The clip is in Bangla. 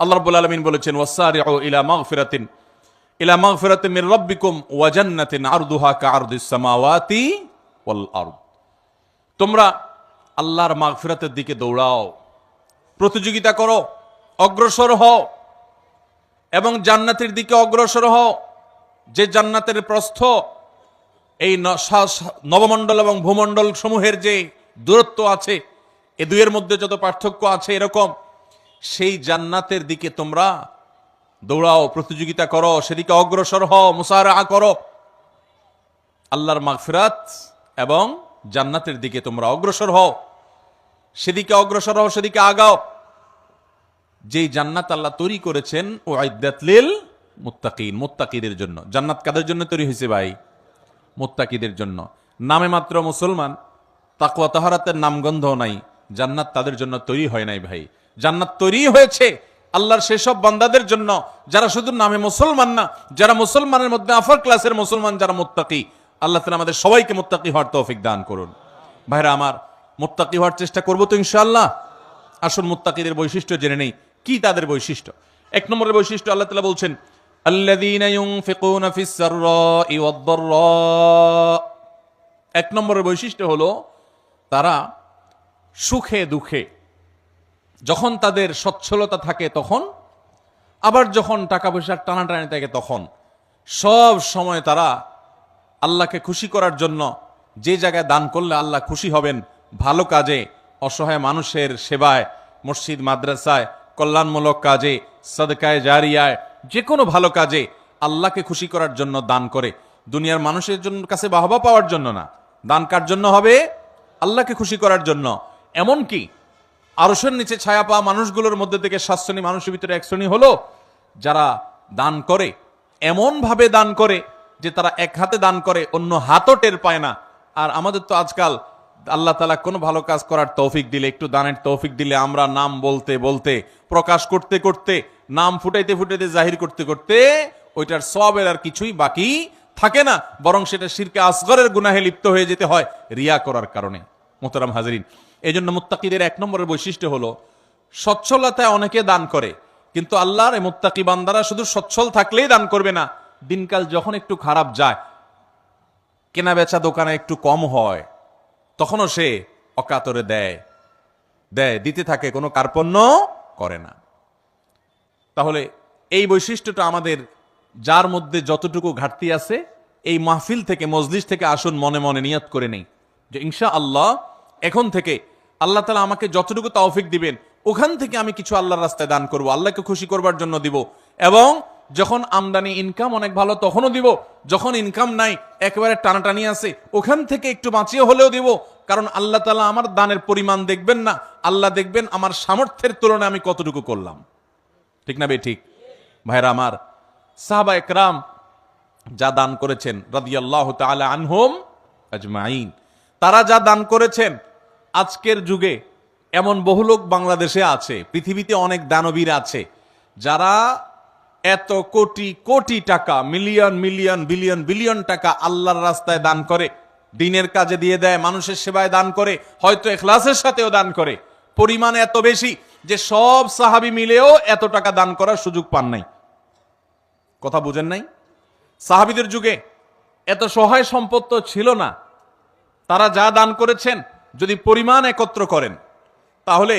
আল্লাহ রাব্বুল আলামিন বলেছেন, ওয়াসারিউ ইলা মাগফিরাতিন মির রাব্বিকুম ওয়া জান্নাতিন আরদুহা কাআরদিস সামাওয়াতি ওয়াল আরদ। তোমরা আল্লাহর মাগফিরাতের দিকে দৌড়াও, প্রতিযোগিতা করো, অগ্রসর হও এবং জান্নাতের দিকে অগ্রসর হও, যে জান্নাতের প্রস্থ এই নবমণ্ডল এবং ভূমণ্ডল সমূহের যে দূরত্ব আছে, এ দুইয়ের মধ্যে যত পার্থক্য আছে এরকম, সেই জান্নাতের দিকে তোমরা দৌড়াও, প্রতিযোগিতা করো, সেদিকে অগ্রসর হও, মুসারাআ করো। আল্লাহর মাগফিরাত এবং জান্নাতের দিকে তোমরা অগ্রসর হও, সেদিকে অগ্রসর হও, সেদিকে আগাও। যেই জান্নাত আল্লাহ তৈরি করেছেন, উইদ্দাত লিল মুত্তাকিন, মুত্তাকিদের জন্য। জান্নাত কাদের জন্য তৈরি হয়েছে ভাই? মুত্তাকিদের জন্য। নামে মাত্র মুসলমান, তাকওয়া তাহারাতের নামগন্ধ নাই, জান্নাত তাদের জন্য তৈরি হয় নাই ভাই। জান্নাত তৈরি হয়েছে আল্লাহর সেসব বান্দাদের জন্য যারা শুধু নামে মুসলমান না, যারা মুসলমানের মধ্যে আফার ক্লাসের মুসলমান, যারা মুত্তাকি। আল্লাহ তাআলা আমাদের সবাইকে মুত্তাকি হওয়ার তৌফিক দান করুন। ভাইরা আমার, মুত্তাকি হওয়ার চেষ্টা করবো তো ইনশাআল্লাহ। আসল মুত্তাকিদের বৈশিষ্ট্য জেনে নেই। কি তাদের বৈশিষ্ট্য? এক নম্বরের বৈশিষ্ট্য আল্লাহ তাআলা বলছেন, আল্লাযীনা ইউনফিকুনা ফিস সাররাই ওয়াদ দাররা। এক নম্বরের বৈশিষ্ট্য হলো তারা সুখে দুঃখে, যখন তাদের সচ্ছলতা থাকে তখন, আবার যখন টাকা পয়সার টানাটানি থাকে তখন, সব সময় তারা আল্লাহকে খুশি করার জন্য যে জায়গায় দান করলে আল্লাহ খুশি হবেন, ভালো কাজে, অসহায় মানুষের সেবায়, মসজিদ মাদ্রাসায়, কল্যাণমূলক কাজে, সাদকায়ে জারিয়ায়, যে কোনো ভালো কাজে আল্লাহকে খুশি করার জন্য দান করে। দুনিয়ার মানুষের জন্য কাছে বাহবা পাওয়ার জন্য না, দান কার জন্য হবে? আল্লাহকে খুশি করার জন্য। এমনকি আরশের নিচে ছায়া পাওয়া মানুষগুলোর মধ্যে থেকে 7 শ্রেণী মানুষের ভিতরে 1 শ্রেণী হলো যারা দান করে, এমন ভাবে দান করে যে তারা এক হাতে দান করে, অন্য হাতও টের পায় না। আর আমাদের তো আজকাল আল্লাহ তাআলা কোনো ভালো কাজ করার তৌফিক দিলে, একটু দানের তৌফিক দিলে, আমরা নাম বলতে বলতে, প্রকাশ করতে করতে, নাম ফুটাইতে ফুটাইতে, জাহির করতে করতে, ওইটার সওয়াবের আর কিছুই বাকি থাকে না, বরং সেটা শিরকে আসগরের গুনাহে লিপ্ত হয়ে যেতে হয় রিয়া করার কারণে। মোহতারাম হাজরিন, এই জন্য মুত্তাকিদের 1 নম্বরের বৈশিষ্ট্য হলো সচ্ছলতায় অনেকে দান করে, কিন্তু আল্লাহর এই মুত্তাকি বান্দারা শুধু সচ্ছল থাকলেই দান করবে না, দিনকাল যখন একটু খারাপ যায়, কেনা বেচা দোকানে একটু কম হয়, তখনও সে অকাতরে দেয়, দিতে থাকে, কোনো কার্পণ্য করে না। তাহলে এই বৈশিষ্ট্যটা আমাদের, যার মধ্যে যতটুকু ঘাটতি আছে, এই মাহফিল থেকে, মজলিস থেকে আসুন মনে মনে নিয়ত করে নেই যে ইনশাআল্লাহ এখন থেকে আল্লাহ তাআলা আমাকে যতটুকু তৌফিক দিবেন, ওখান থেকে আমি কিছু আল্লাহর রাস্তায় দান করব, আল্লাহকে খুশি করবার জন্য দিব। এবং যখন আমদানি ইনকাম অনেক ভালো তখনও দিব, যখন ইনকাম নাই, একেবারে টানাটানি আছে, ওখান থেকে একটু বাঁচিয়ে হলেও দিব। কারণ আল্লাহ তাআলা আমার দানের পরিমাণ দেখবেন না, আল্লাহ দেখবেন আমার সামর্থ্যের তুলনায় আমি কতটুকু করলাম। ঠিক না বে ঠিক? ভাইরা আমার, সাহাবা একরাম যা দান করেছেন রাদিয়াল্লাহু তাআলা আনহুম আজমাইন, তারা যা দান করেছেন, আজকের যুগে এমন বহু লোক বাংলাদেশে আছে, পৃথিবীতে অনেক দানবীর আছে যারা এত কোটি কোটি টাকা, মিলিয়ন মিলিয়ন বিলিয়ন বিলিয়ন টাকা আল্লাহর রাস্তায় দান করে, দিনের কাজে দিয়ে দেয়, মানুষের সেবায় দান করে, হয়তো ইখলাসের সাথেও দান করে। পরিমাণ এত বেশি যে সব সাহাবী মিলেও এত টাকা দান করার সুযোগ পান নাই। কথা বুঝেন নাই? সাহাবীদের যুগে এত সহায় সম্পদ তো ছিল না। তারা যা দান করেছেন, যদি পরিমাণ একত্র করেন, তাহলে